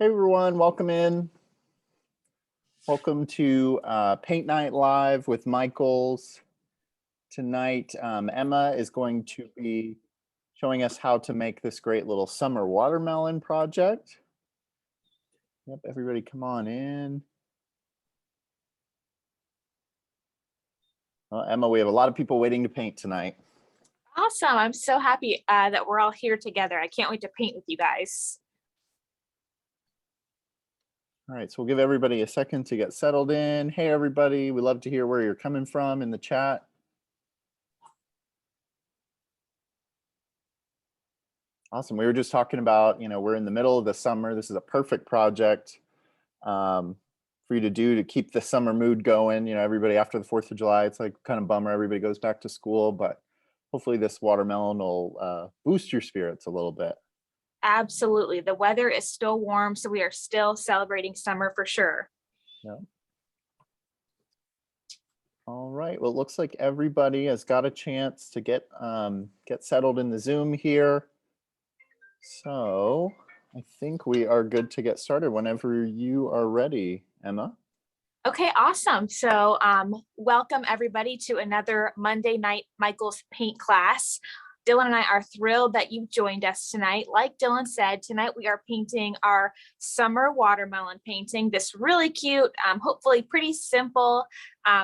Hey everyone, welcome in. Welcome to Paint Night Live with Michaels. Tonight, Emma is going to be showing us how to make this great little summer watermelon project. Yep, everybody come on in. Well, Emma, we have a lot of people waiting to paint tonight. Awesome. I'm so happy that we're all here together. I can't wait to paint with you guys. All right, so we'll give everybody a second to get settled in. Hey everybody, we love to hear where you're coming from in the chat. Awesome. We were just talking about, we're in the middle of the summer. This is a perfect project for you to do to keep the summer mood going. Everybody after the 4th of July, it's like kind of bummer. Everybody goes back to school, but hopefully this watermelon will boost your spirits a little bit. Absolutely. The weather is still warm, so we are still celebrating summer for sure. Yeah. All right. Well, it looks like everybody has got a chance to get settled in the Zoom here. So I think we are good to get started whenever you are ready, Emma. Okay, awesome. So welcome everybody to another Monday night Michael's paint class. Dylan and I are thrilled that you've joined us tonight. Like Dylan said, tonight we are painting our summer watermelon painting, this really cute, hopefully pretty simple,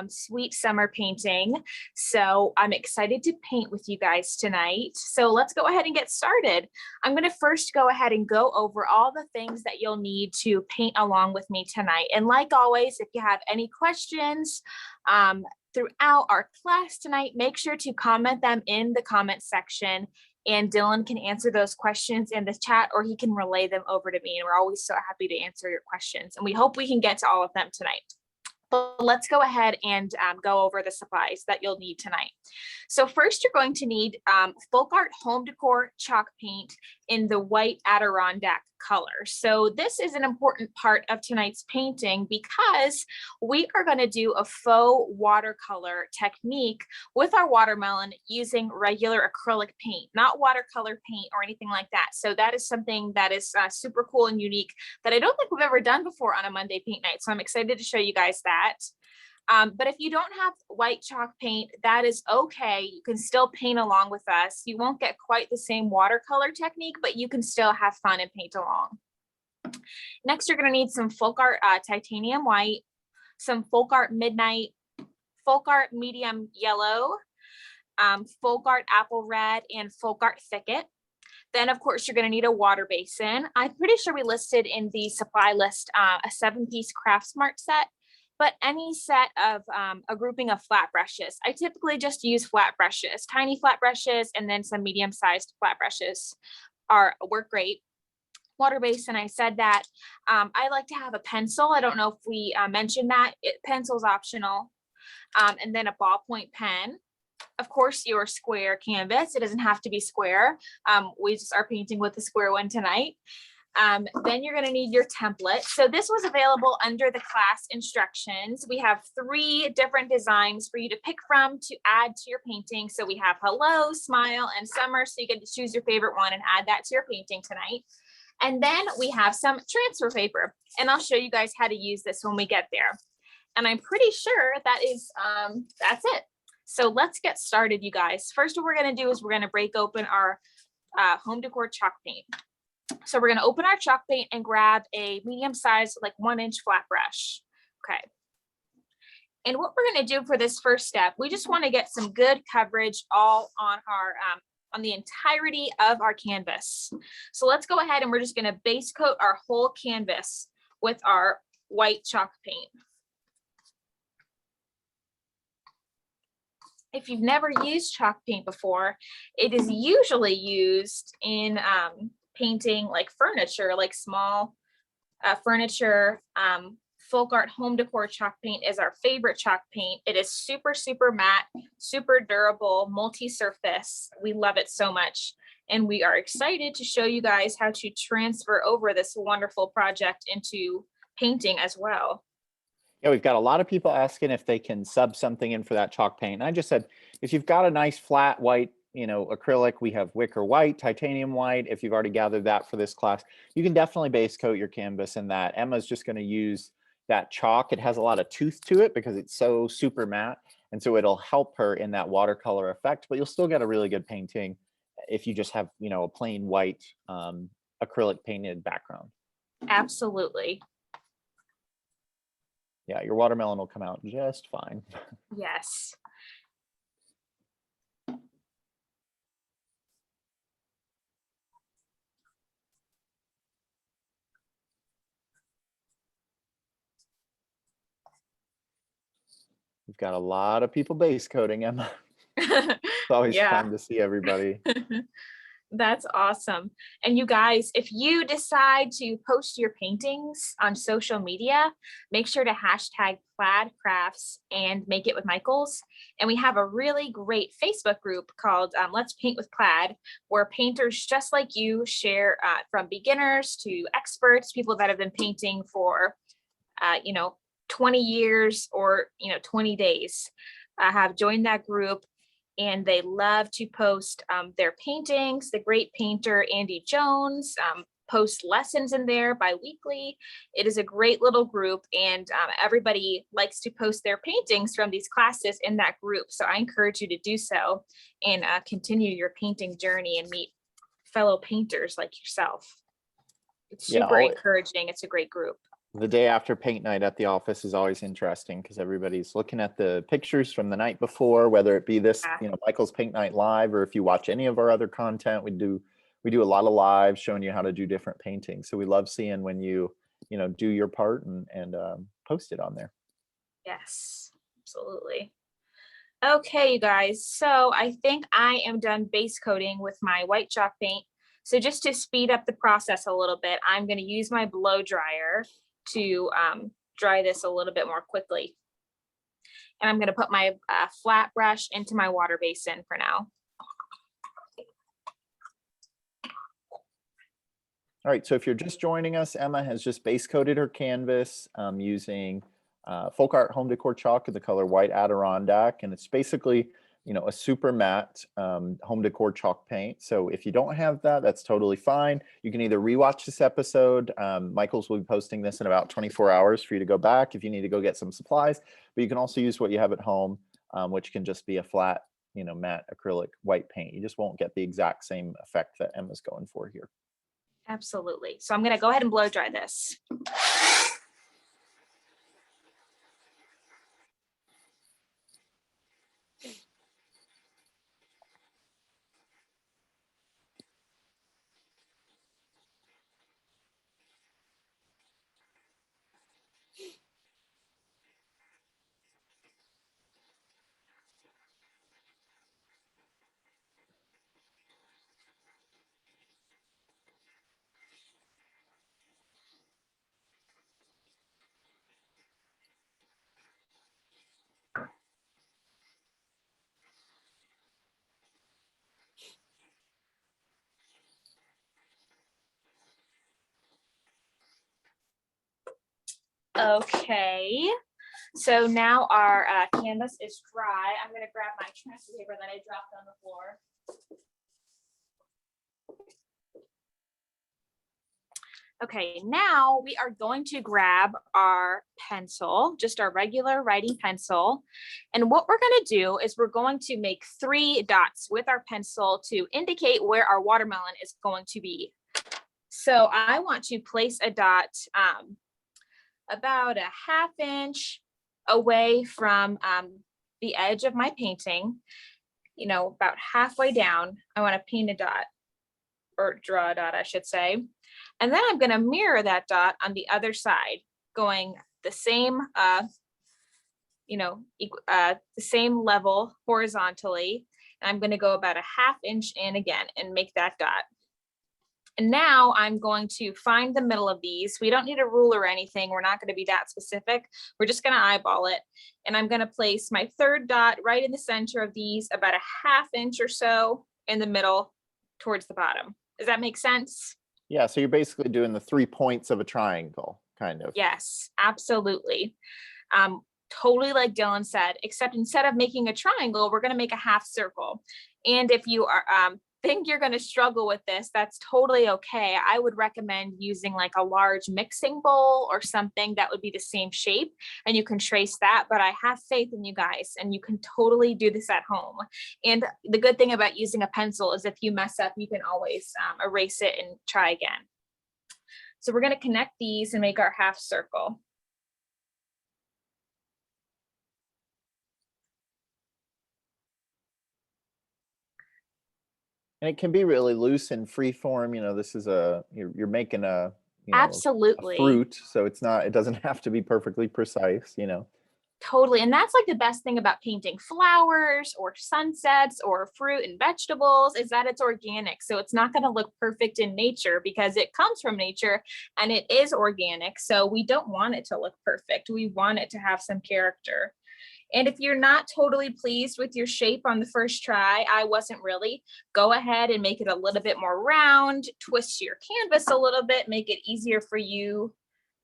sweet summer painting. So I'm excited to paint with you guys tonight. So let's go ahead and get started. I'm going to first go ahead and go over all the things that you'll need to paint along with me tonight. And like always, if you have any questions, throughout our class tonight, make sure to comment them in the comment section, and Dylan can answer those questions in the chat, or he can relay them over to me. And we're always so happy to answer your questions. And we hope we can get to all of them tonight. But let's go ahead and go over the supplies that you'll need tonight. So first, you're going to need Folkart Home Decor chalk paint in the white Adirondack color. So this is an important part of tonight's painting because we are going to do a faux watercolor technique with our watermelon using regular acrylic paint, not watercolor paint or anything like that. So that is something that is super cool and unique that I don't think we've ever done before on a Monday paint night. So I'm excited to show you guys that. But if you don't have white chalk paint, that is okay. You can still paint along with us. You won't get quite the same watercolor technique, but you can still have fun and paint along. Next, you're going to need some Folkart titanium white, some Folkart midnight, Folkart medium yellow, Folkart apple red, and Folkart thicket. Then, of course, you're going to need a water basin. I'm pretty sure we listed in the supply list a 7-piece Craftsmart set. But any set of a grouping of flat brushes. I typically just use flat brushes, tiny flat brushes, and then some medium-sized flat brushes work great. Water basin, I said that. I like to have a pencil. I don't know if we mentioned that. Pencil's optional. And then a ballpoint pen. Of course, your square canvas. It doesn't have to be square. We just are painting with a square one tonight. Then you're going to need your template. So this was available under the class instructions. We have 3 different designs for you to pick from to add to your painting. So we have hello, smile, and summer. So you get to choose your favorite one and add that to your painting tonight. And then we have some transfer paper, and I'll show you guys how to use this when we get there. And I'm pretty sure that is, that's it. So let's get started, you guys. First, what we're going to do is we're going to break open our home decor chalk paint. So we're going to open our chalk paint and grab a medium-sized, like 1-inch flat brush. Okay. And what we're going to do for this first step, we just want to get some good coverage all on our on the entirety of our canvas. So let's go ahead and we're just going to base coat our whole canvas with our white chalk paint. If you've never used chalk paint before, it is usually used in painting like furniture, like small furniture. Folkart Home Decor chalk paint is our favorite chalk paint. It is super, super matte, super durable, multi-surface. We love it so much. And we are excited to show you guys how to transfer over this wonderful project into painting as well. Yeah, we've got a lot of people asking if they can sub something in for that chalk paint. And I just said, if you've got a nice flat white acrylic, we have wicker white, titanium white. If you've already gathered that for this class, you can definitely base coat your canvas in that. Emma's just going to use that chalk. It has a lot of tooth to it because it's so super matte. And so it'll help her in that watercolor effect, but you'll still get a really good painting if you just have, a plain white acrylic painted background. Absolutely. Yeah, your watermelon will come out just fine. Yes. We've got a lot of people base coating, Emma. It's always fun to see everybody. That's awesome. And you guys, if you decide to post your paintings on social media, make sure to hashtag Plaid Crafts and Make It with Michaels. And we have a really great Facebook group called Let's Paint with Plaid, where painters just like you share from beginners to experts, people that have been painting for, 20 years or, 20 days, have joined that group. And they love to post their paintings. The great painter Andy Jones posts lessons in there bi-weekly. It is a great little group, and everybody likes to post their paintings from these classes in that group. So I encourage you to do so and continue your painting journey and meet fellow painters like yourself. It's super encouraging. It's a great group. The day after paint night at the office is always interesting because everybody's looking at the pictures from the night before, whether it be this, Michael's Paint Night Live, or if you watch any of our other content, we do a lot of lives showing you how to do different paintings. So we love seeing when you do your part and post it on there. Yes, absolutely. Okay, you guys. So I think I am done base coating with my white chalk paint. So just to speed up the process a little bit, I'm going to use my blow dryer to dry this a little bit more quickly. And I'm going to put my flat brush into my water basin for now. All right, so if you're just joining us, Emma has just base coated her canvas using Folkart home decor chalk in the color white Adirondack, and it's basically a super matte home decor chalk paint. So if you don't have that, that's totally fine. You can either rewatch this episode. Michael's will be posting this in about 24 hours for you to go back if you need to go get some supplies, but you can also use what you have at home, which can just be a flat, matte acrylic white paint. You just won't get the exact same effect that Emma's going for here. Absolutely. So I'm going to go ahead and blow dry this. Okay, so now our canvas is dry. I'm going to grab my transfer paper that I dropped on the floor. Okay, now we are going to grab our pencil, just our regular writing pencil. And what we're going to do is we're going to make 3 dots with our pencil to indicate where our watermelon is going to be. So I want to place a dot about a 1/2 inch away from the edge of my painting, about halfway down. I want to paint a dot, or draw a dot, I should say. And then I'm going to mirror that dot on the other side, going the same, the same level horizontally. And I'm going to go about a 1/2 inch in again and make that dot. And now I'm going to find the middle of these. We don't need a ruler or anything. We're not going to be that specific. We're just going to eyeball it. And I'm going to place my 3rd dot right in the center of these, about a 1/2 inch or so in the middle towards the bottom. Does that make sense? Yeah, so you're basically doing the 3 points of a triangle, kind of. Yes, absolutely. totally like Dylan said, except instead of making a triangle, we're going to make a half circle. And if you are think you're going to struggle with this, that's totally okay. I would recommend using like a large mixing bowl or something that would be the same shape, and you can trace that. But I have faith in you guys, and you can totally do this at home. And the good thing about using a pencil is if you mess up, you can always erase it and try again. So we're going to connect these and make our half circle. And it can be really loose and free form. You know, this is you're making a, Absolutely. a fruit. So it doesn't have to be perfectly precise, you know. Totally. And that's like the best thing about painting flowers or sunsets or fruit and vegetables is that it's organic. So it's not going to look perfect in nature because it comes from nature and it is organic. So we don't want it to look perfect. We want it to have some character. And if you're not totally pleased with your shape on the first try, I wasn't really, go ahead and make it a little bit more round, twist your canvas a little bit, make it easier for you,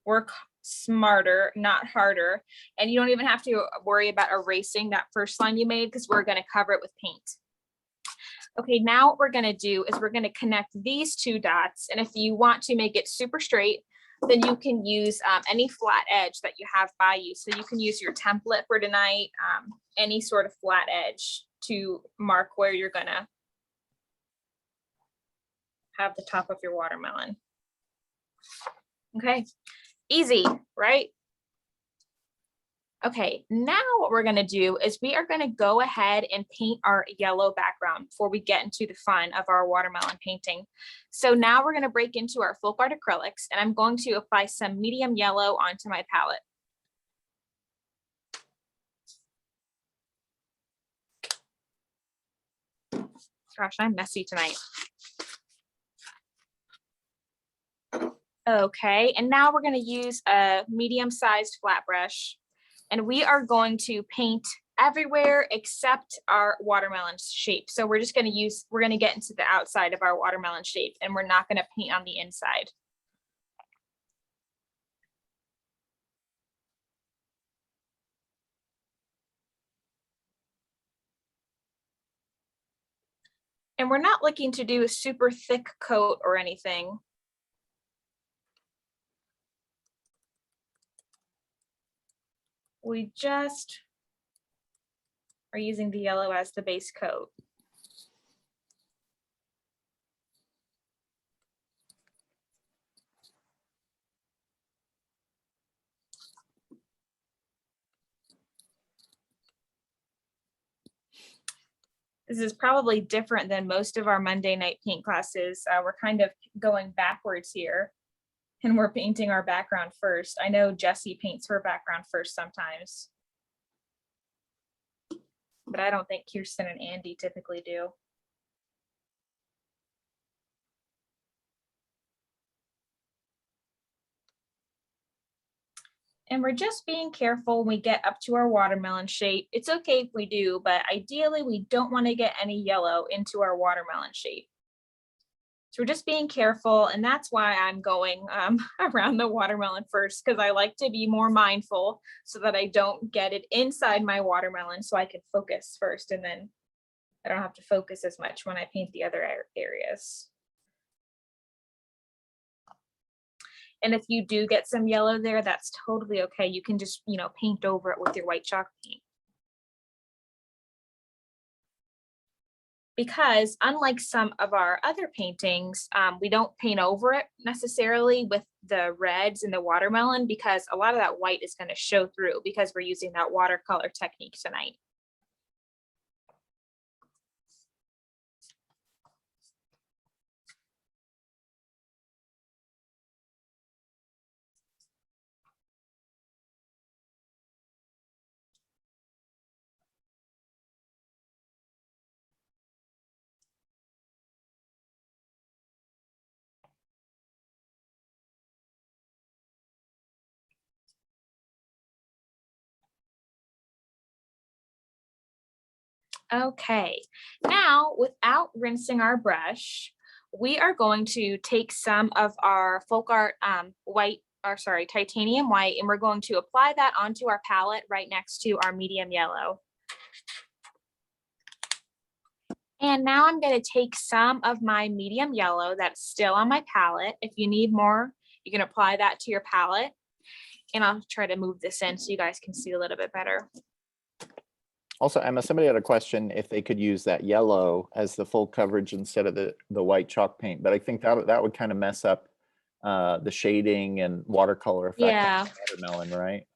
work smarter, not harder. And you don't even have to worry about erasing that first line you made because we're going to cover it with paint. Okay, now what we're going to do is we're going to connect these two dots. And if you want to make it super straight, then you can use any flat edge that you have by you. So you can use your template for tonight, any sort of flat edge to mark where you're going to have the top of your watermelon. Okay, easy, right? Okay, now what we're going to do is we are going to go ahead and paint our yellow background before we get into the fun of our watermelon painting. So now we're going to break into our Folkart acrylics, and I'm going to apply some medium yellow onto my palette. Gosh, I'm messy tonight. Okay, and now we're going to use a medium-sized flat brush. And we are going to paint everywhere except our watermelon shape. So we're just going to get into the outside of our watermelon shape, and we're not going to paint on the inside. And we're not looking to do a super thick coat or anything. We just are using the yellow as the base coat. This is probably different than most of our Monday night paint classes. We're kind of going backwards here, and we're painting our background first. I know Jessie paints her background first sometimes, but I don't think Kirsten and Andy typically do. And we're just being careful when we get up to our watermelon shape. It's okay if we do, but ideally we don't want to get any yellow into our watermelon shape. So we're just being careful, and that's why I'm going around the watermelon first, because I like to be more mindful so that I don't get it inside my watermelon, so I can focus first, and then I don't have to focus as much when I paint the other areas. And if you do get some yellow there, that's totally okay. You can just, paint over it with your white chalk paint. Because unlike some of our other paintings, we don't paint over it necessarily with the reds and the watermelon, because a lot of that white is going to show through because we're using that watercolor technique tonight. Okay, now without rinsing our brush, we are going to take some of our Folkart white titanium white, and we're going to apply that onto our palette right next to our medium yellow. And now I'm going to take some of my medium yellow that's still on my palette. If you need more, you can apply that to your palette. And I'll try to move this in so you guys can see a little bit better. Also, Emma, somebody had a question if they could use that yellow as the full coverage instead of the white chalk paint, but I think that would kind of mess up the shading and watercolor effect Yeah. on the watermelon, right?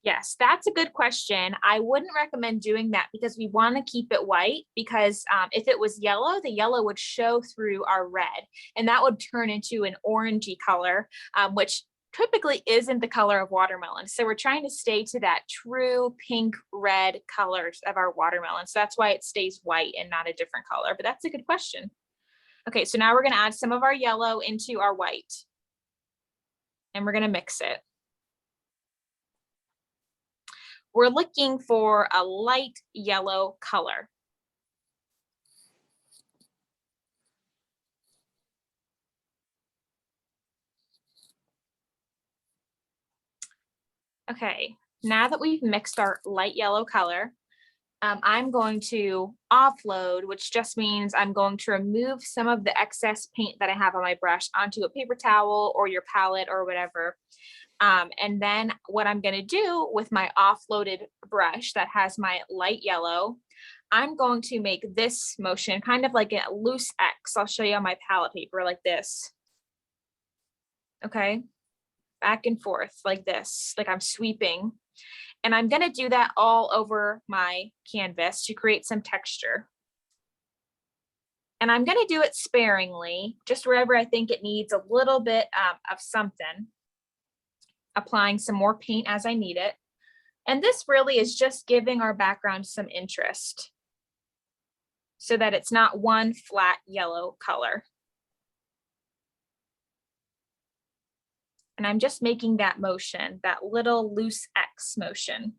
Yes, that's a good question. I wouldn't recommend doing that because we want to keep it white, because if it was yellow, the yellow would show through our red and that would turn into an orangey color, which typically isn't the color of watermelon. So we're trying to stay to that true pink red colors of our watermelon. So that's why it stays white and not a different color, but that's a good question. Okay, so now we're going to add some of our yellow into our white and we're going to mix it. We're looking for a light yellow color. Okay, now that we've mixed our light yellow color, I'm going to offload, which just means I'm going to remove some of the excess paint that I have on my brush onto a paper towel or your palette or whatever. And then what I'm going to do with my offloaded brush that has my light yellow, I'm going to make this motion kind of like a loose X. I'll show you on my palette paper like this. Okay, back and forth like this, like I'm sweeping. And I'm going to do that all over my canvas to create some texture. And I'm going to do it sparingly, just wherever I think it needs a little bit of something. Applying some more paint as I need it. And this really is just giving our background some interest so that it's not one flat yellow color. And I'm just making that motion, that little loose X motion.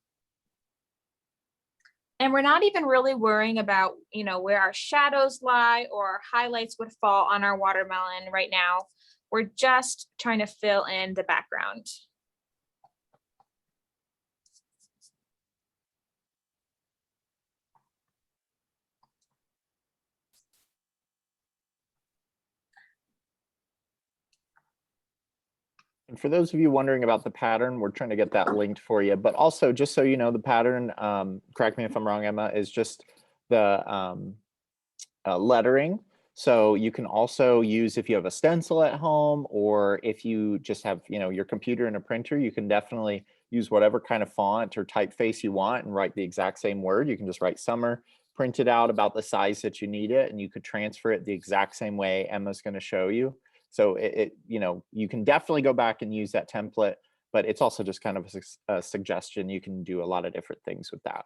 And we're not even really worrying about, you know, where our shadows lie or our highlights would fall on our watermelon right now. We're just trying to fill in the background. And for those of you wondering about the pattern, we're trying to get that linked for you. But also, just so you know, the pattern, correct me if I'm wrong, Emma, is just the lettering. So you can also use, if you have a stencil at home, or if you just have, you know, your computer and a printer, you can definitely use whatever kind of font or typeface you want and write the exact same word. You can just write summer, print it out about the size that you need it, and you could transfer it the exact same way Emma's going to show you. So you know, you can definitely go back and use that template, but it's also just kind of a suggestion. You can do a lot of different things with that.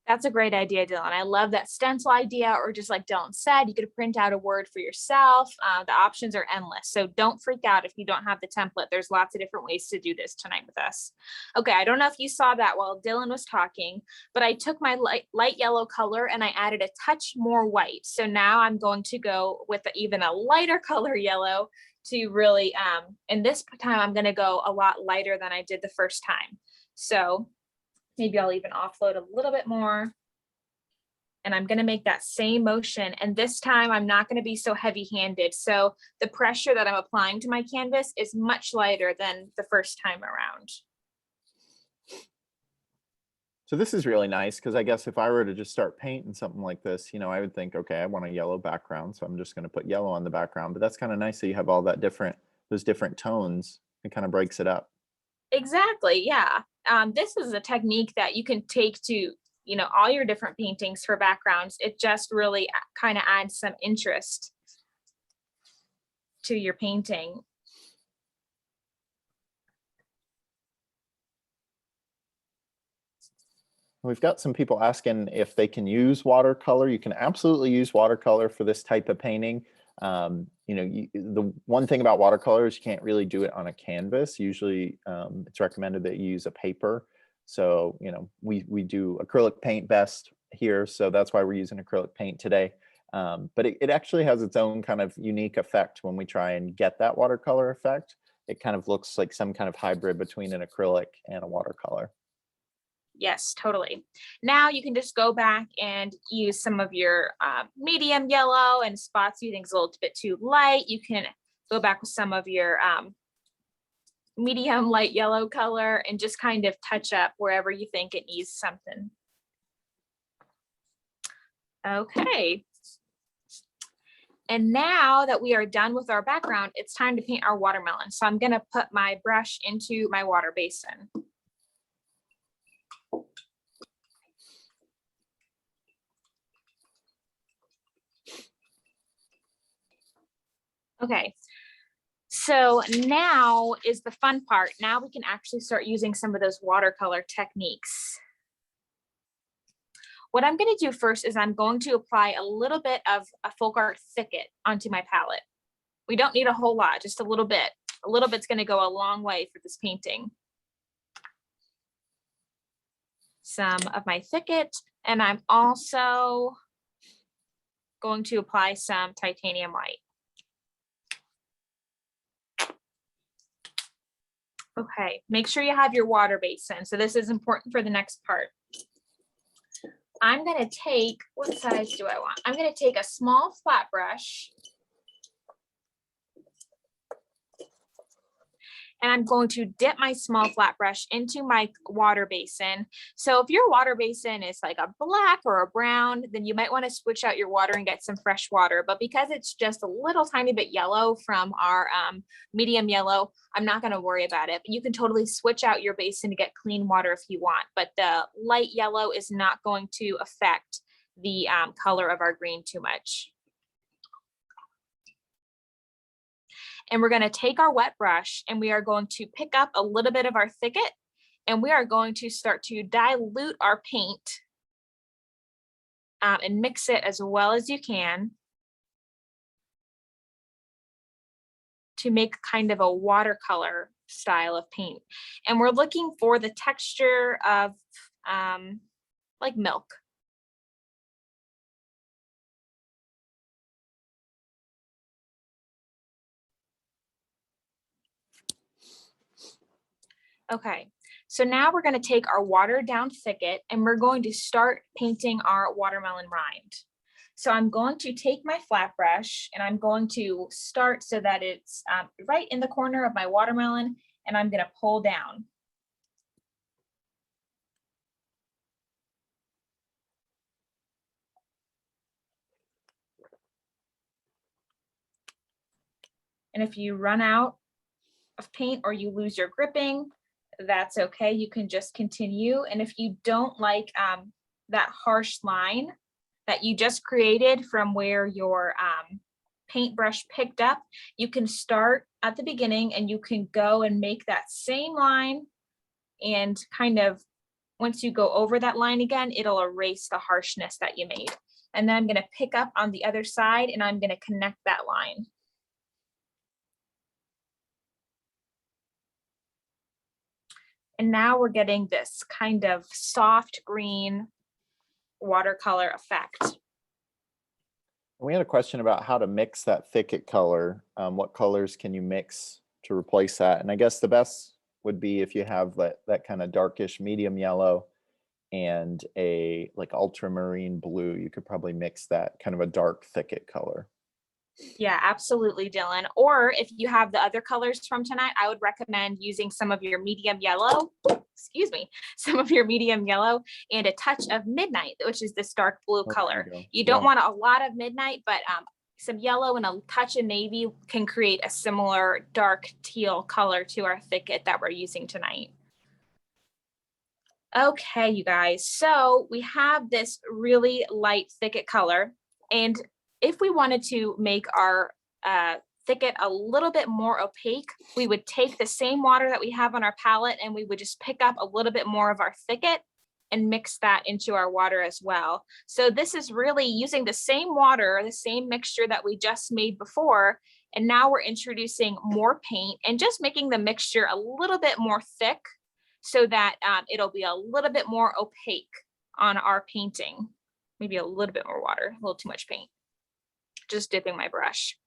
That's a great idea, Dylan. I love that stencil idea, or just like Dylan said, you could print out a word for yourself. The options are endless. So don't freak out if you don't have the template. There's lots of different ways to do this tonight with us. Okay, I don't know if you saw that while Dylan was talking, but I took my light yellow color and I added a touch more white. So now I'm going to go with even a lighter color yellow to really, and this time I'm going to go a lot lighter than I did the first time. So maybe I'll even offload a little bit more. And I'm going to make that same motion. And this time I'm not going to be so heavy handed. So the pressure that I'm applying to my canvas is much lighter than the first time around. So this is really nice, because I guess if I were to just start painting something like this, you know, I would think, okay, I want a yellow background, so I'm just going to put yellow on the background. But that's kind of nice that you have all that those different tones. It kind of breaks it up. Exactly. Yeah. This is a technique that you can take to, you know, all your different paintings for backgrounds. It just really kind of adds some interest to your painting. We've got some people asking if they can use watercolor. You can absolutely use watercolor for this type of painting. You know, the one thing about watercolor is you can't really do it on a canvas. Usually it's recommended that you use a paper. So, you know, we do acrylic paint best here. So that's why we're using acrylic paint today. But it actually has its own kind of unique effect when we try and get that watercolor effect. it kind of looks like some kind of hybrid between an acrylic and a watercolor. Yes, totally. Now you can just go back and use some of your medium yellow, and spots you think is a little bit too light. You can go back with some of your medium light yellow color and just kind of touch up wherever you think it needs something. Okay. And now that we are done with our background, it's time to paint our watermelon. So I'm going to put my brush into my water basin. Okay, so now is the fun part. Now we can actually start using some of those watercolor techniques. What I'm going to do first is I'm going to apply a little bit of a Folkart Thicket onto my palette. We don't need a whole lot, just a little bit. A little bit's going to go a long way for this painting. Some of my Thicket, and I'm also going to apply some titanium white. Okay, make sure you have your water basin. So this is important for the next part. I'm going to take, what size do I want? I'm going to take a small flat brush. And I'm going to dip my small flat brush into my water basin. So if your water basin is like a black or a brown, then you might want to switch out your water and get some fresh water. But because it's just a little tiny bit yellow from our medium yellow, I'm not going to worry about it. But you can totally switch out your basin to get clean water if you want. But the light yellow is not going to affect the color of our green too much. And we're going to take our wet brush and we are going to pick up a little bit of our Thicket, and we are going to start to dilute our paint and mix it as well as you can to make kind of a watercolor style of paint. And we're looking for the texture of like milk. Okay, so now we're going to take our watered down Thicket and we're going to start painting our watermelon rind. So I'm going to take my flat brush and I'm going to start so that it's right in the corner of my watermelon, and I'm going to pull down. And if you run out of paint or you lose your gripping, that's okay. You can just continue. And if you don't like that harsh line that you just created from where your paintbrush picked up, you can start at the beginning and you can go and make that same line, and kind of once you go over that line again, it'll erase the harshness that you made. And then I'm going to pick up on the other side and I'm going to connect that line. And now we're getting this kind of soft green watercolor effect. We had a question about how to mix that Thicket color. What colors can you mix to replace that? And I guess the best would be if you have that kind of darkish medium yellow and a like ultramarine blue. You could probably mix that kind of a dark Thicket color. Yeah, absolutely, Dylan. Or if you have the other colors from tonight, I would recommend using some of your medium yellow, excuse me, some of your medium yellow and a touch of midnight, which is this dark blue color. You don't want a lot of midnight, but some yellow and a touch of navy can create a similar dark teal color to our Thicket that we're using tonight. Okay, you guys, so we have this really light Thicket color, and if we wanted to make our Thicket a little bit more opaque, we would take the same water that we have on our palette and we would just pick up a little bit more of our Thicket and mix that into our water as well. So this is really using the same water, the same mixture that we just made before, and now we're introducing more paint and just making the mixture a little bit more thick so that it'll be a little bit more opaque on our painting. Maybe a little bit more water, a little too much paint. Just dipping my brush.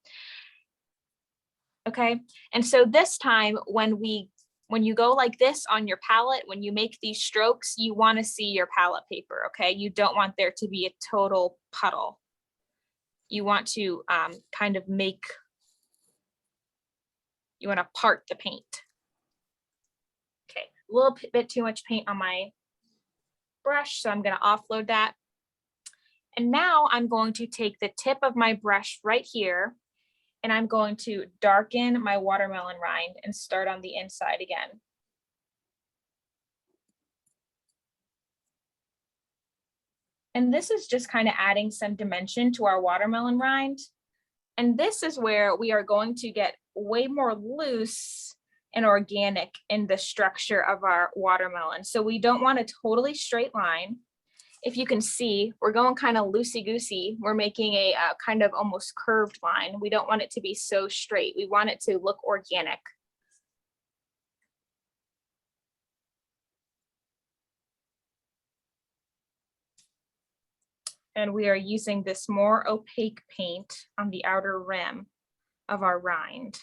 Okay, and so this time when you go like this on your palette, when you make these strokes, you want to see your palette paper. Okay, you don't want there to be a total puddle. You want to kind of you want to part the paint. Okay, a little bit too much paint on my brush, so I'm going to offload that. And now I'm going to take the tip of my brush right here, and I'm going to darken my watermelon rind and start on the inside again. And this is just kind of adding some dimension to our watermelon rind. And this is where we are going to get way more loose and organic in the structure of our watermelon. So we don't want a totally straight line. If you can see, we're going kind of loosey-goosey. We're making a kind of almost curved line. We don't want it to be so straight. We want it to look organic. And we are using this more opaque paint on the outer rim of our rind.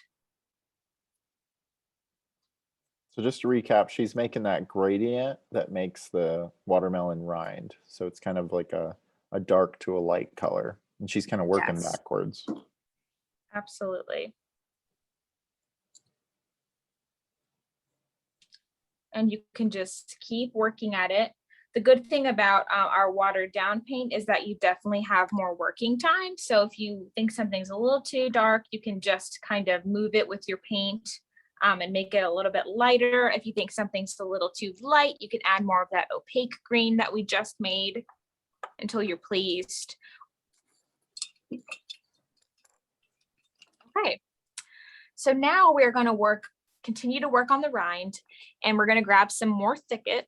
So just to recap, she's making that gradient that makes the watermelon rind. So it's kind of like a dark to a light color. And she's kind of working Yes. backwards. Absolutely. And you can just keep working at it. The good thing about our watered down paint is that you definitely have more working time. So if you think something's a little too dark, you can just kind of move it with your paint and make it a little bit lighter. If you think something's a little too light, you can add more of that opaque green that we just made until you're pleased. Okay, so now we're going to continue to work on the rind, and we're going to grab some more Thicket.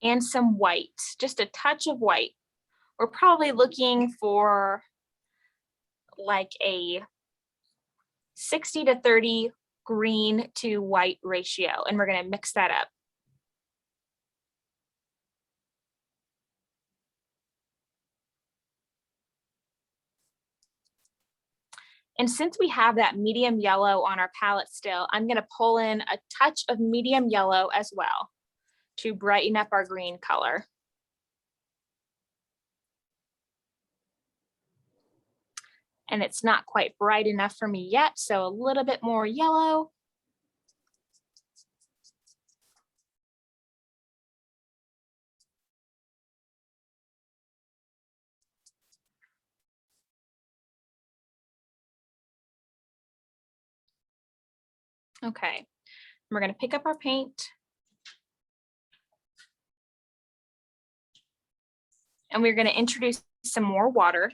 And some white, just a touch of white. We're probably looking for like a 60 to 30 green to white ratio, and we're going to mix that up. And since we have that medium yellow on our palette still, I'm going to pull in a touch of medium yellow as well to brighten up our green color. And it's not quite bright enough for me yet, so a little bit more yellow. Okay, we're going to pick up our paint. And we're going to introduce some more water.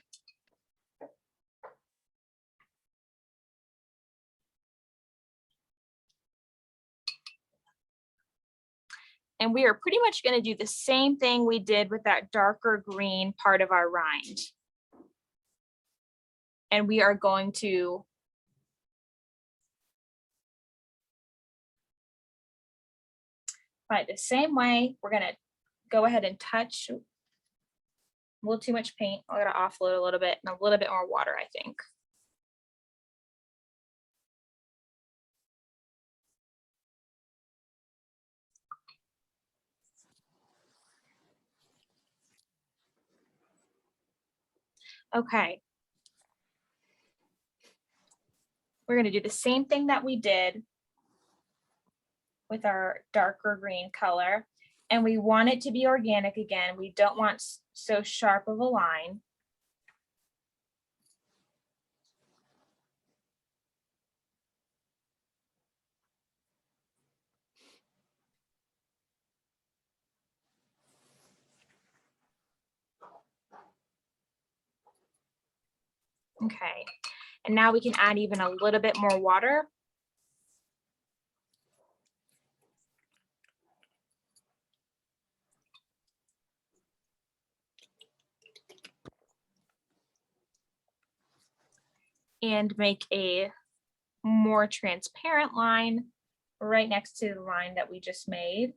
And we are pretty much going to do the same thing we did with that darker green part of our rind. And we are going to the same way. We're going to go ahead and touch a little too much paint. I'm going to offload a little bit and a little bit more water, I think. Okay. We're going to do the same thing that we did with our darker green color. And we want it to be organic again. We don't want so sharp of a line. Okay, and now we can add even a little bit more water. And make a more transparent line right next to the line that we just made.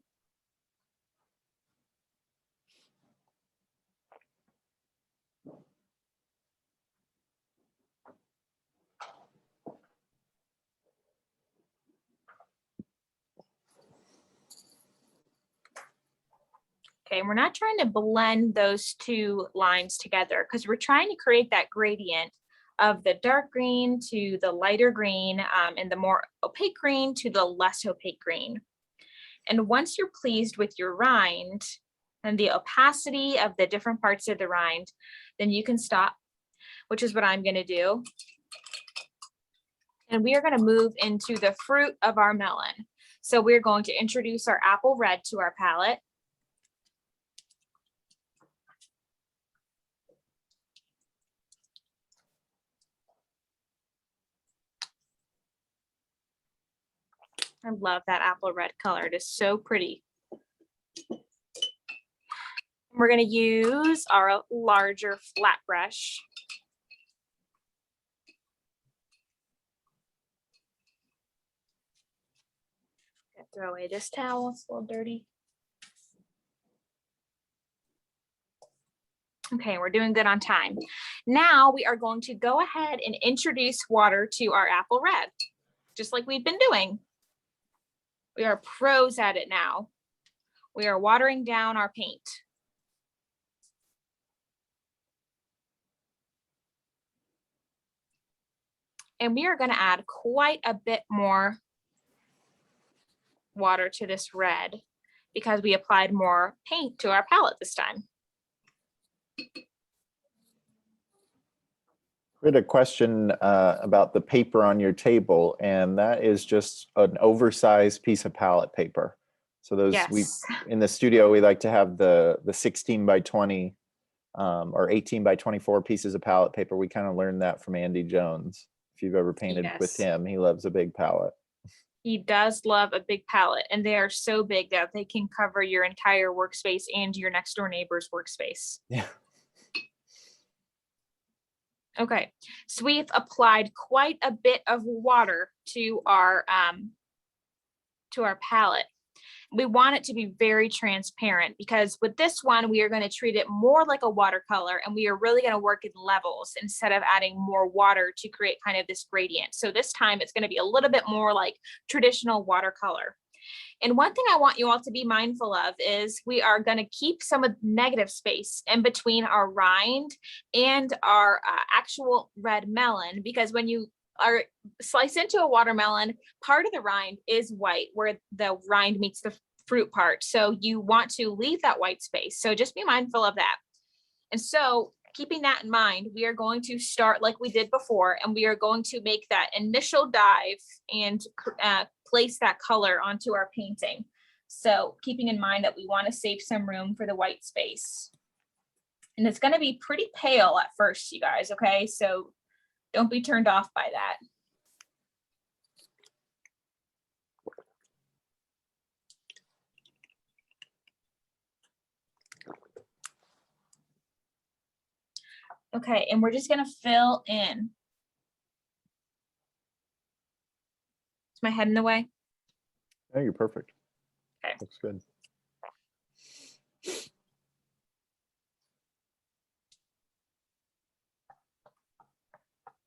Okay, and we're not trying to blend those two lines together because we're trying to create that gradient of the dark green to the lighter green and the more opaque green to the less opaque green. And once you're pleased with your rind and the opacity of the different parts of the rind, then you can stop, which is what I'm going to do. And we are going to move into the fruit of our melon. So we're going to introduce our apple red to our palette. I love that apple red color. It is so pretty. We're going to use our larger flat brush. Throw away this towel, it's a little dirty. Okay, we're doing good on time. Now we are going to go ahead and introduce water to our apple red, just like we've been doing. We are pros at it now. We are watering down our paint. And we are going to add quite a bit more water to this red because we applied more paint to our palette this time. We had a question about the paper on your table, and that is just an oversized piece of palette paper. So those Yes. in the studio, we like to have the 16 by 20 or 18 by 24 pieces of palette paper. We kind of learned that from Andy Jones. If you've ever painted with Yes. him, he loves a big palette. He does love a big palette, and they are so big that they can cover your entire workspace and your next door neighbor's workspace. Yeah. Okay, so we've applied quite a bit of water to our palette. We want it to be very transparent because with this one, we are going to treat it more like a watercolor, and we are really going to work in levels instead of adding more water to create kind of this gradient. So this time it's going to be a little bit more like traditional watercolor. And one thing I want you all to be mindful of is we are going to keep some of the negative space in between our rind and our actual red melon, because when you are slice into a watermelon, part of the rind is white where the rind meets the fruit part. So you want to leave that white space. So just be mindful of that. And so keeping that in mind, we are going to start like we did before, and we are going to make that initial dive and place that color onto our painting. So keeping in mind that we want to save some room for the white space. And it's going to be pretty pale at first, you guys, okay? So don't be turned off by that. Okay, and we're just going to fill in. Is my head in the way? Yeah, you're perfect. Okay. Looks good.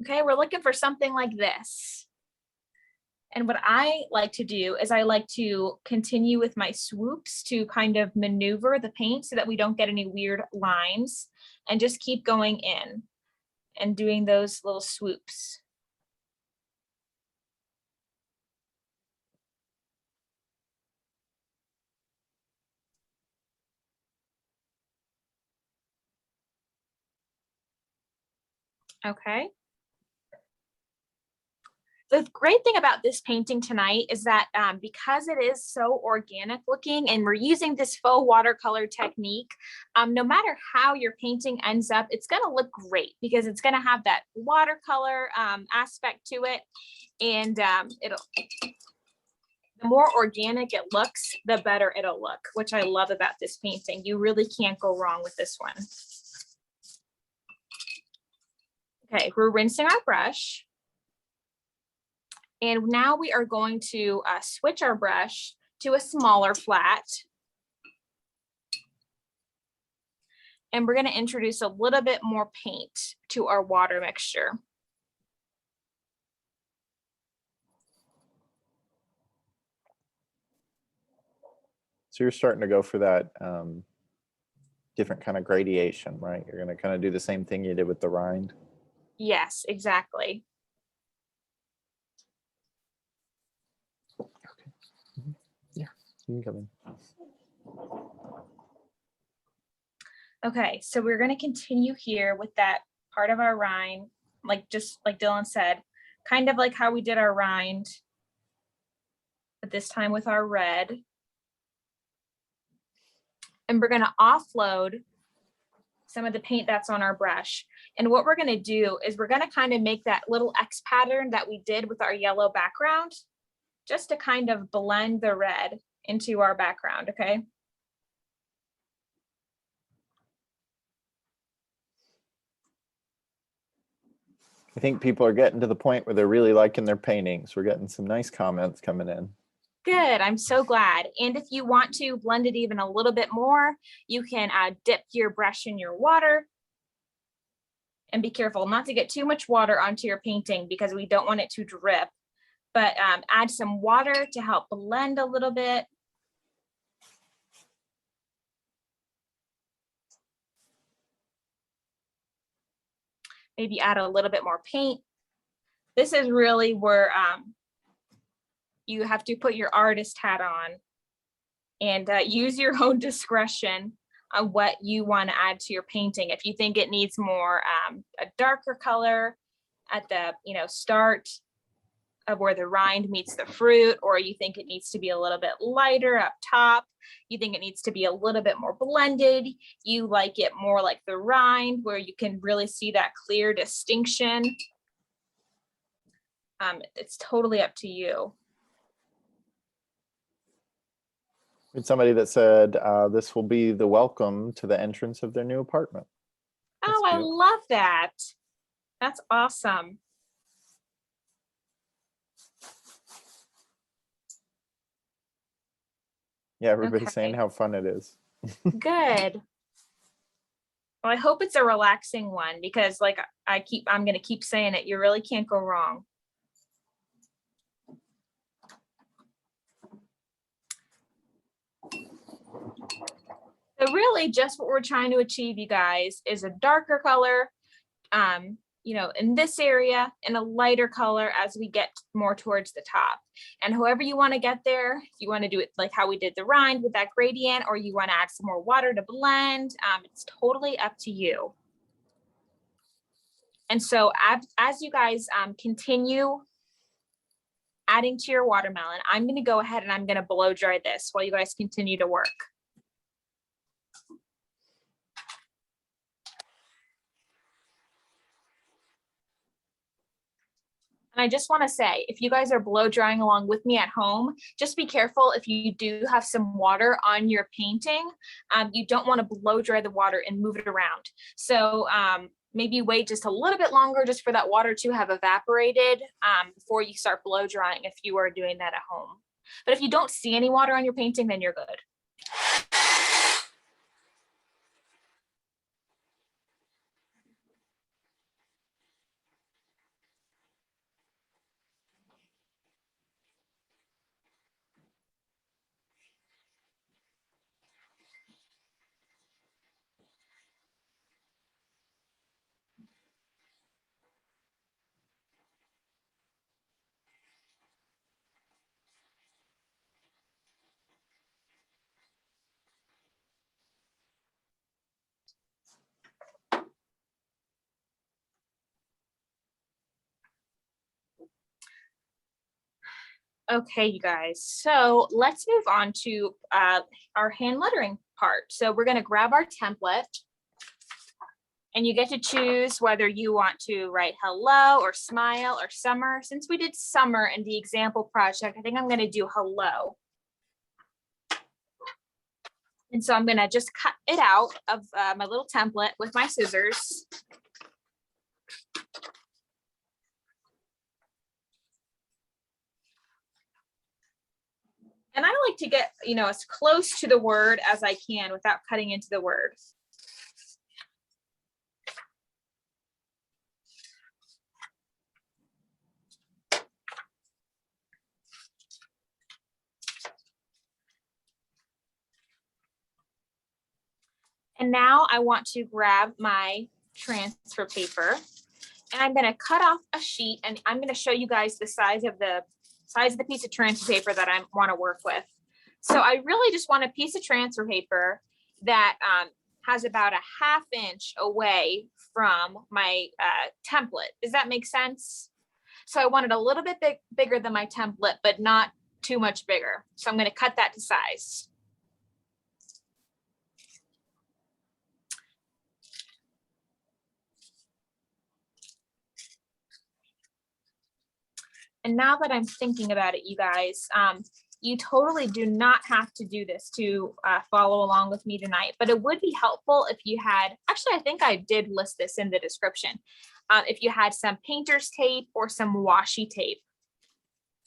Okay, we're looking for something like this. And what I like to do is I like to continue with my swoops to kind of maneuver the paint so that we don't get any weird lines, and just keep going in and doing those little swoops. Okay. The great thing about this painting tonight is that because it is so organic looking and we're using this faux watercolor technique, no matter how your painting ends up, it's going to look great because it's going to have that watercolor aspect to it. And the more organic it looks, the better it'll look, which I love about this painting. You really can't go wrong with this one. Okay, we're rinsing our brush. And now we are going to switch our brush to a smaller flat. And we're going to introduce a little bit more paint to our water mixture. So you're starting to go for that different kind of gradation, right? You're going to kind of do the same thing you did with the rind. Yes, exactly. Okay. Yeah, you can come in. Okay, so we're going to continue here with that part of our rind, like just like Dylan said, kind of like how we did our rind, but this time with our red. And we're going to offload some of the paint that's on our brush. And what we're going to do is we're going to kind of make that little X pattern that we did with our yellow background, just to kind of blend the red into our background, okay? I think people are getting to the point where they're really liking their paintings. We're getting some nice comments coming in. Good, I'm so glad. And if you want to blend it even a little bit more, you can dip your brush in your water. And be careful not to get too much water onto your painting because we don't want it to drip. But add some water to help blend a little bit. Maybe add a little bit more paint. This is really where you have to put your artist hat on and use your own discretion on what you want to add to your painting. If you think it needs more a darker color at the start of where the rind meets the fruit, or you think it needs to be a little bit lighter up top, you think it needs to be a little bit more blended, you like it more like the rind where you can really see that clear distinction. It's totally up to you. We had somebody that said this will be the welcome to the entrance of their new apartment. That's I love that. That's awesome. Yeah, everybody's saying how fun it is. Good. Well, I hope it's a relaxing one because like I'm going to keep saying it. You really can't go wrong. So really just what we're trying to achieve, you guys, is a darker color, in this area and a lighter color as we get more towards the top. And however you want to get there, if you want to do it like how we did the rind with that gradient, or you want to add some more water to blend, it's totally up to you. And so as you guys continue adding to your watermelon, I'm going to go ahead and I'm going to blow dry this while you guys continue to work. And I just want to say, if you guys are blow drying along with me at home, just be careful if you do have some water on your painting. You don't want to blow dry the water and move it around. So maybe wait just a little bit longer just for that water to have evaporated before you start blow drying if you are doing that at home. But if you don't see any water on your painting, then you're good. Okay, you guys, so let's move on to our hand lettering part. So we're going to grab our template and you get to choose whether you want to write hello or smile or summer. Since we did summer in the example project, I think I'm going to do hello. And so I'm going to just cut it out of my little template with my scissors. And I like to get, you know, as close to the word as I can without cutting into the word. And now I want to grab my transfer paper and I'm going to cut off a sheet, and I'm going to show you guys the size of the piece of transfer paper that I want to work with. So I really just want a piece of transfer paper that has about a 1/2 inch away from my template. Does that make sense? So I want it a little bit bigger than my template, but not too much bigger. So I'm going to cut that to size. And now that I'm thinking about it, you guys, you totally do not have to do this to follow along with me tonight, but it would be helpful if you had, actually, I think I did list this in the description. If you had some painter's tape or some washi tape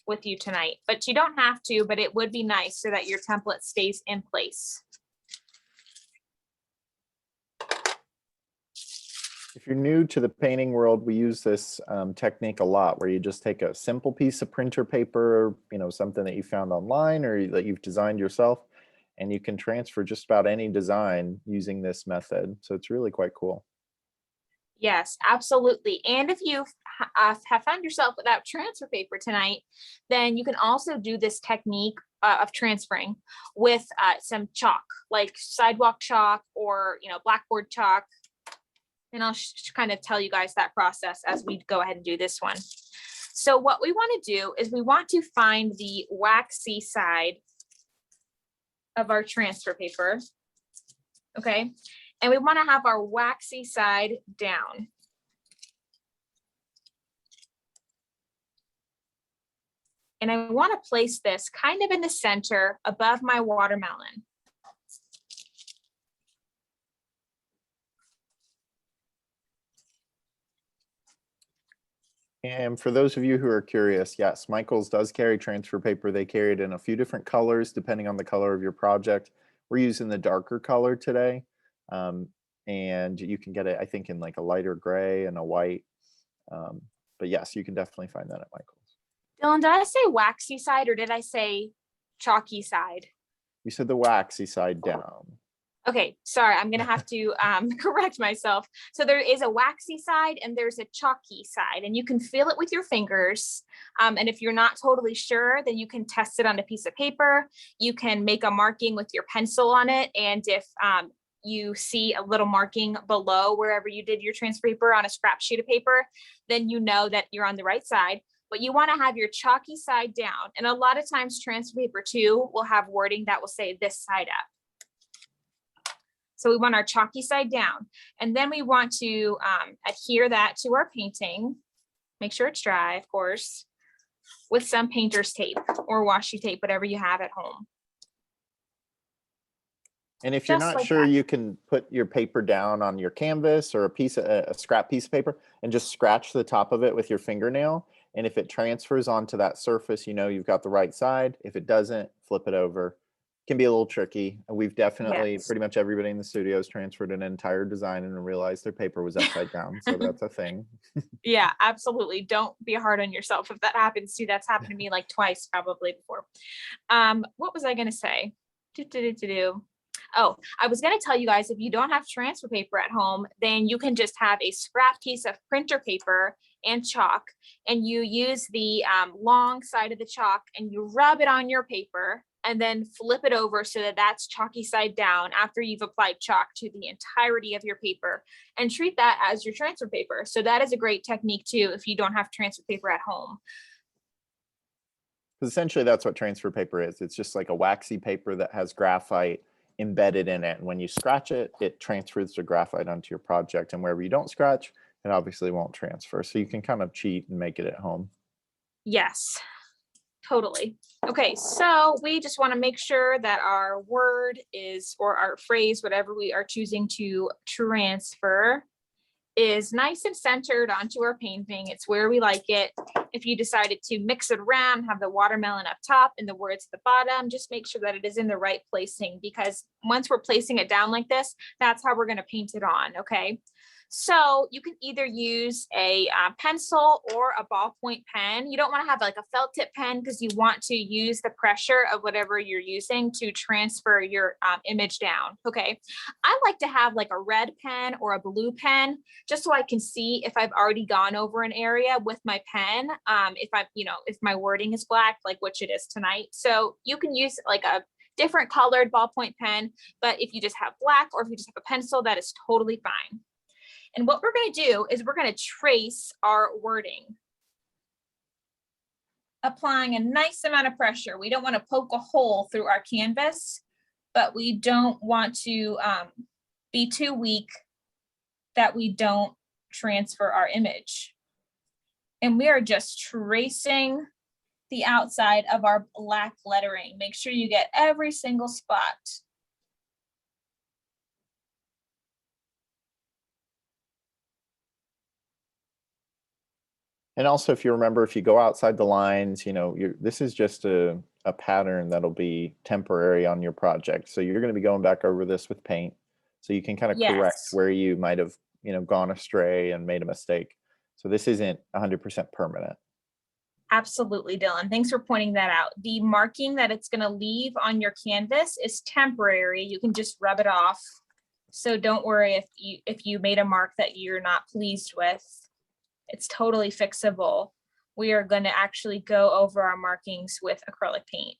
with you tonight, but you don't have to, but it would be nice so that your template stays in place. If you're new to the painting world, we use this technique a lot, where you just take a simple piece of printer paper, you know, something that you found online or that you've designed yourself, and you can transfer just about any design using this method. So it's really quite cool. Yes, absolutely. And if you have found yourself without transfer paper tonight, then you can also do this technique of transferring with some chalk, like sidewalk chalk or, you know, blackboard chalk. And I'll kind of tell you guys that process as we go ahead and do this one. So what we want to do is we want to find the waxy side of our transfer paper. Okay. And we want to have our waxy side down. And I want to place this kind of in the center above my watermelon. And for those of you who are curious, yes, Michaels does carry transfer paper. They carry it in a few different colors, depending on the color of your project. We're using the darker color today. And you can get it, I think, in like a lighter gray and a white. But yes, you can definitely find that at Michaels. Dylan, did I say waxy side or did I say chalky side? You said the waxy side down. Okay, sorry, I'm gonna have to correct myself. So there is a waxy side and there's a chalky side, and you can feel it with your fingers. And if you're not totally sure, then you can test it on a piece of paper. You can make a marking with your pencil on it. And if you see a little marking below wherever you did your transfer paper on a scrap sheet of paper, then you know that you're on the right side. But you want to have your chalky side down. And a lot of times transfer paper too will have wording that will say this side up. So we want our chalky side down, and then we want to adhere that to our painting. Make sure it's dry, of course, with some painter's tape or washi tape, whatever you have at home. And if you're Just not like sure, that. you can put your paper down on your canvas or a scrap piece of paper and just scratch the top of it with your fingernail. And if it transfers onto that surface, you know you've got the right side. If it doesn't, flip it over. Can be a little tricky. We've definitely, Yes. pretty much everybody in the studio has transferred an entire design and realized their paper was upside down. So that's a thing. Yeah, absolutely. Don't be hard on yourself if that happens to you. That's happened to me like twice probably before. What was I going to say? Oh, I was going to tell you guys, if you don't have transfer paper at home, then you can just have a scrap piece of printer paper and chalk, and you use the long side of the chalk and you rub it on your paper and then flip it over so that that's chalky side down after you've applied chalk to the entirety of your paper, and treat that as your transfer paper. So that is a great technique too if you don't have transfer paper at home. Because essentially that's what transfer paper is. It's just like a waxy paper that has graphite embedded in it. And when you scratch it, it transfers the graphite onto your project. And wherever you don't scratch, it obviously won't transfer. So you can kind of cheat and make it at home. Yes, totally. Okay, so we just want to make sure that our word is, or our phrase, whatever we are choosing to transfer, is nice and centered onto our painting. It's where we like it. If you decided to mix it around, have the watermelon up top and the words at the bottom, just make sure that it is in the right placing, because once we're placing it down like this, that's how we're going to paint it on. Okay. So you can either use a pencil or a ballpoint pen. You don't want to have like a felt tip pen because you want to use the pressure of whatever you're using to transfer your image down. Okay. I like to have like a red pen or a blue pen just so I can see if I've already gone over an area with my pen. If my wording is black, like which it is tonight. So you can use like a different colored ballpoint pen, but if you just have black or if you just have a pencil, that is totally fine. And what we're going to do is we're going to trace our wording, applying a nice amount of pressure. We don't want to poke a hole through our canvas, but we don't want to be too weak that we don't transfer our image. And we are just tracing the outside of our black lettering. Make sure you get every single spot. And also, if you remember, if you go outside the lines, this is just a pattern that'll be temporary on your project. So you're going to be going back over this with paint. So you can kind of correct Yes. where you might have, gone astray and made a mistake. So this isn't 100% permanent. Absolutely, Dylan. Thanks for pointing that out. The marking that it's going to leave on your canvas is temporary. You can just rub it off. So don't worry if you made a mark that you're not pleased with. It's totally fixable. We are going to actually go over our markings with acrylic paint.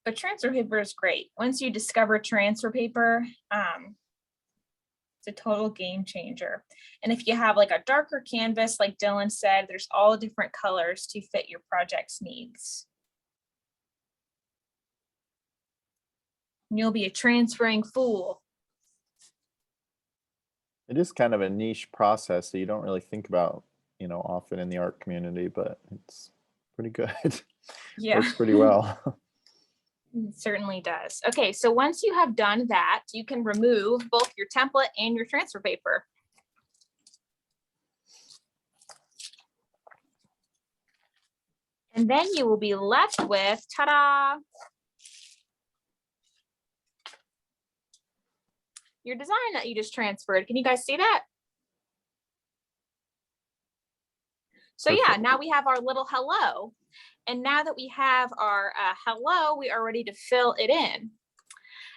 But transfer paper is great. Once you discover transfer paper, it's a total game changer. And if you have like a darker canvas, like Dylan said, there's all different colors to fit your project's needs. You'll be a transferring fool. It is kind of a niche process that you don't really think about, often in the art community, but it's pretty good. Yeah. Works pretty well. It certainly does. Okay, so once you have done that, you can remove both your template and your transfer paper. And then you will be left with, ta-da, your design that you just transferred. Can you guys see that? So yeah, now we have our little hello. And now that we have our hello, we are ready to fill it in.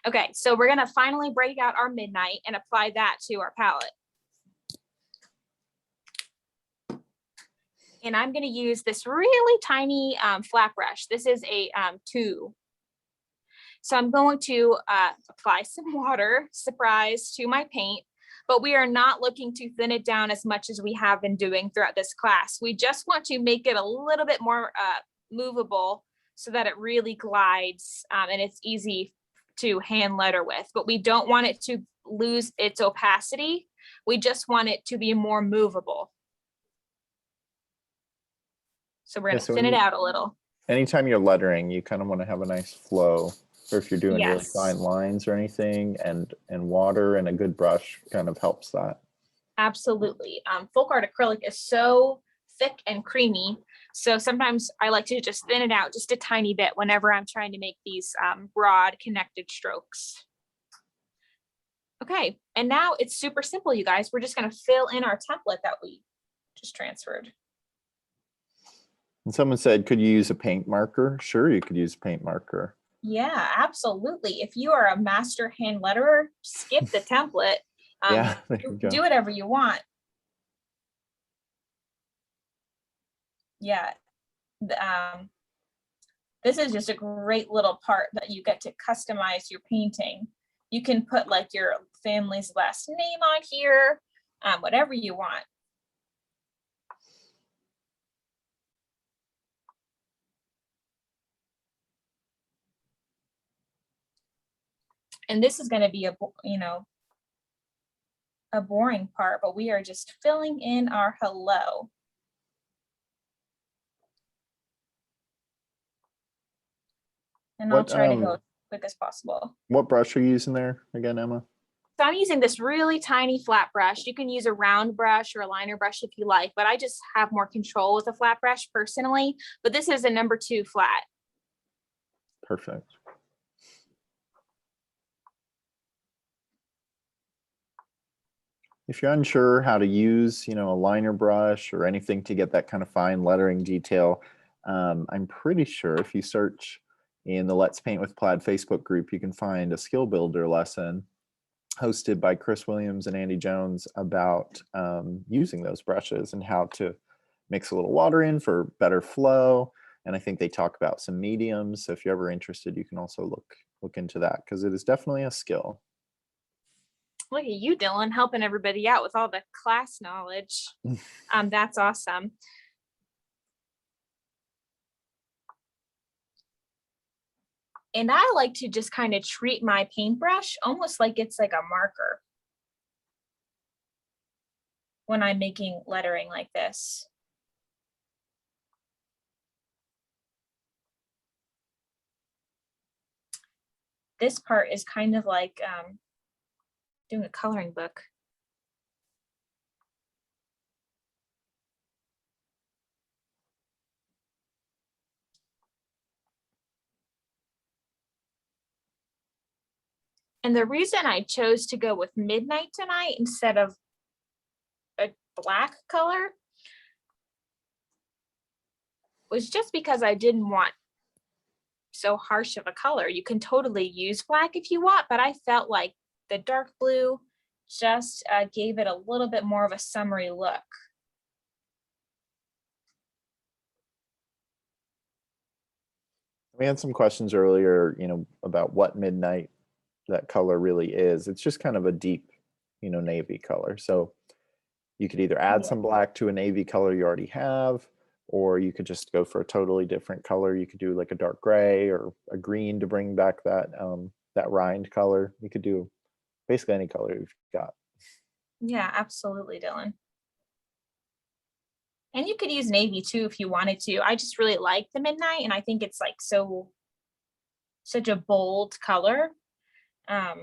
Okay, so we're gonna finally break out our midnight and apply that to our palette. And I'm gonna use this really tiny flat brush. This is a 2. So I'm going to apply some water, surprise, to my paint, but we are not looking to thin it down as much as we have been doing throughout this class. We just want to make it a little bit more movable so that it really glides and it's easy to hand letter with, but we don't want it to lose its opacity. We just want it to be more movable. So we're going to thin it out a little. Anytime you're lettering, you kind of want to have a nice flow, or if you're doing really fine lines or anything, and water and a good brush kind of helps that. Absolutely. Folkart acrylic is so thick and creamy. So sometimes I like to just thin it out just a tiny bit whenever I'm trying to make these broad connected strokes. Okay, and now it's super simple, you guys. We're just going to fill in our template that we just transferred. And someone said, could you use a paint marker? Sure, you could use a paint marker. Yeah, absolutely. If you are a master hand letterer, skip the template. Yeah, there you go. Do whatever you want. Yeah. This is just a great little part that you get to customize your painting. You can put like your family's last name on here, whatever you want. And this is going to be a, a boring part, but we are just filling in our hello. And I'll try to go as quick as possible. What brush are you using there again, Emma? So I'm using this really tiny flat brush. You can use a round brush or a liner brush if you like, but I just have more control with a flat brush personally. But this is a number 2 flat. Perfect. If you're unsure how to use, a liner brush or anything to get that kind of fine lettering detail, I'm pretty sure if you search in the Let's Paint with Plaid Facebook group, you can find a skill builder lesson hosted by Chris Williams and Andy Jones about using those brushes and how to mix a little water in for better flow. And I think they talk about some mediums. So if you're ever interested, you can also look into that because it is definitely a skill. Look at you, Dylan, helping everybody out with all the class knowledge. That's awesome. And I like to just kind of treat my paintbrush almost like it's like a marker when I'm making lettering like this. This part is kind of like doing a coloring book. And the reason I chose to go with Midnight tonight instead of a black color was just because I didn't want so harsh of a color. You can totally use black if you want, but I felt like the dark blue just gave it a little bit more of a summery look. We had some questions earlier, about what Midnight, that color really is. It's just kind of a deep, navy color. So you could either add some black to a navy color you already have, or you could just go for a totally different color. You could do like a dark gray or a green to bring back that rind color. You could do basically any color you've got. Yeah, absolutely, Dylan. And you could use navy too if you wanted to. I just really like the Midnight, and I think it's like such a bold color. But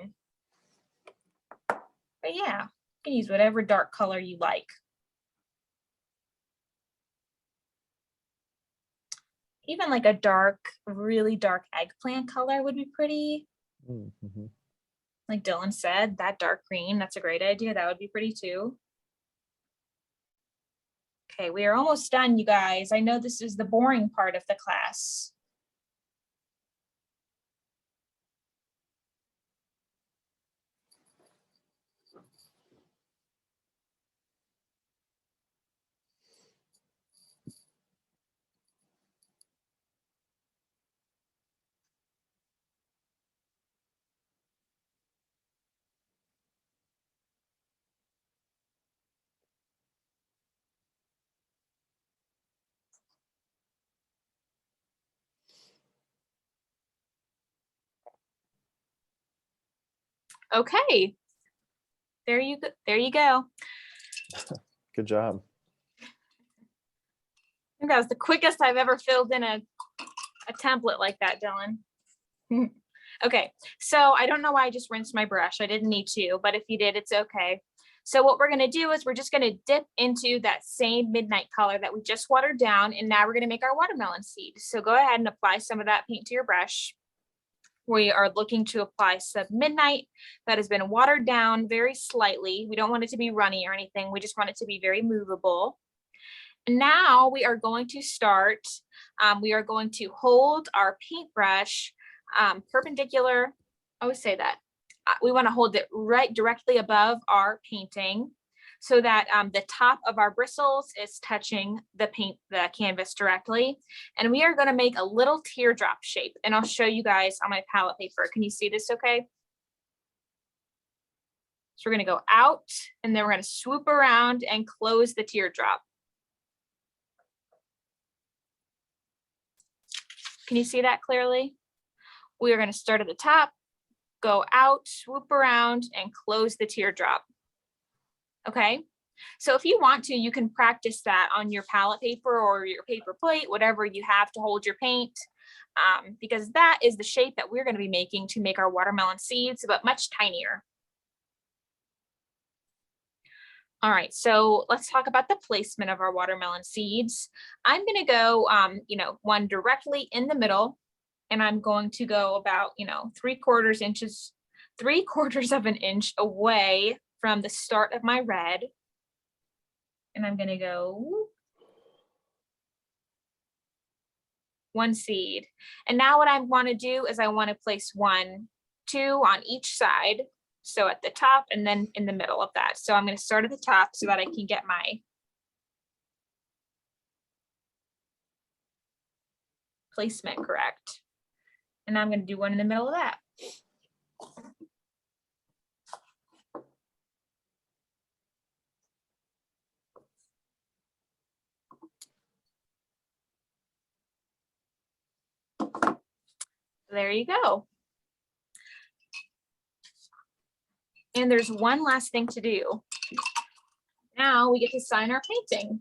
yeah, you can use whatever dark color you like. Even like a dark, really dark eggplant color would be pretty. Mm-hmm. Like Dylan said, that dark green, that's a great idea. That would be pretty too. Okay, we are almost done, you guys. I know this is the boring part of the class. Okay, there you go. There you go. Good job. I think that was the quickest I've ever filled in a template like that, Dylan. Okay, so I don't know why I just rinsed my brush. I didn't need to, but if you did, it's okay. So what we're gonna do is we're just gonna dip into that same Midnight color that we just watered down, and now we're gonna make our watermelon seed. So go ahead and apply some of that paint to your brush. We are looking to apply some Midnight that has been watered down very slightly. We don't want it to be runny or anything. We just want it to be very movable. Now we are going to start, we are going to hold our paintbrush perpendicular. I always say that. We want to hold it right directly above our painting so that the top of our bristles is touching the canvas directly. And we are going to make a little teardrop shape, and I'll show you guys on my palette paper. Can you see this okay? So we're going to go out, and then we're going to swoop around and close the teardrop. Can you see that clearly? We are going to start at the top, go out, swoop around, and close the teardrop. Okay. So if you want to, you can practice that on your palette paper or your paper plate, whatever you have to hold your paint, because that is the shape that we're going to be making to make our watermelon seeds, but much tinier. All right, so let's talk about the placement of our watermelon seeds. I'm going to go, one directly in the middle, and I'm going to go about, 3/4 of an inch away from the start of my red. And I'm going to go one seed. And now what I want to do is I want to place 1, 2 on each side. So at the top and then in the middle of that. So I'm going to start at the top so that I can get my placement correct. And I'm going to do one in the middle of that. There you go. And there's one last thing to do. Now we get to sign our painting.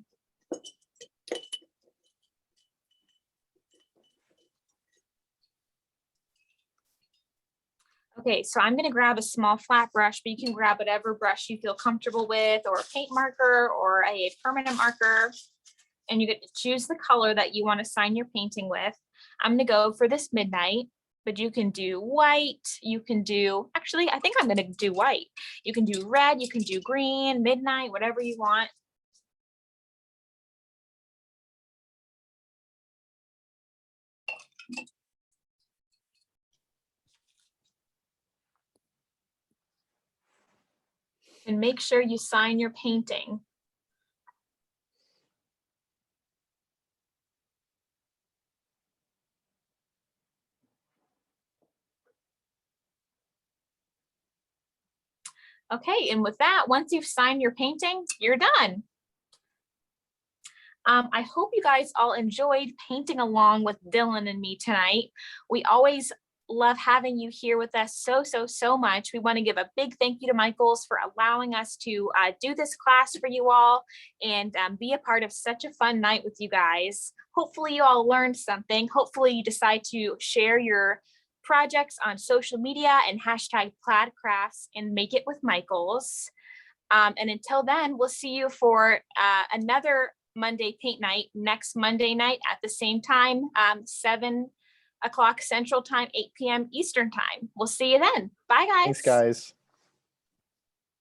Okay, so I'm going to grab a small flat brush, but you can grab whatever brush you feel comfortable with, or a paint marker or a permanent marker. And you get to choose the color that you want to sign your painting with. I'm going to go for this midnight, but you can do white. You can do, actually, I think I'm going to do white. You can do red, you can do green, midnight, whatever you want. And make sure you sign your painting. Okay, and with that, once you've signed your painting, you're done. I hope you guys all enjoyed painting along with Dylan and me tonight. We always love having you here with us so much. We want to give a big thank you to Michaels for allowing us to do this class for you all and be a part of such a fun night with you guys. Hopefully you all learned something. Hopefully you decide to share your projects on social media and hashtag plaid crafts and make it with Michaels. And until then, we'll see you for another Monday paint night next Monday night at the same time, 7 o'clock Central Time, 8 p.m. Eastern Time. We'll see you then. Bye, guys. Thanks, guys.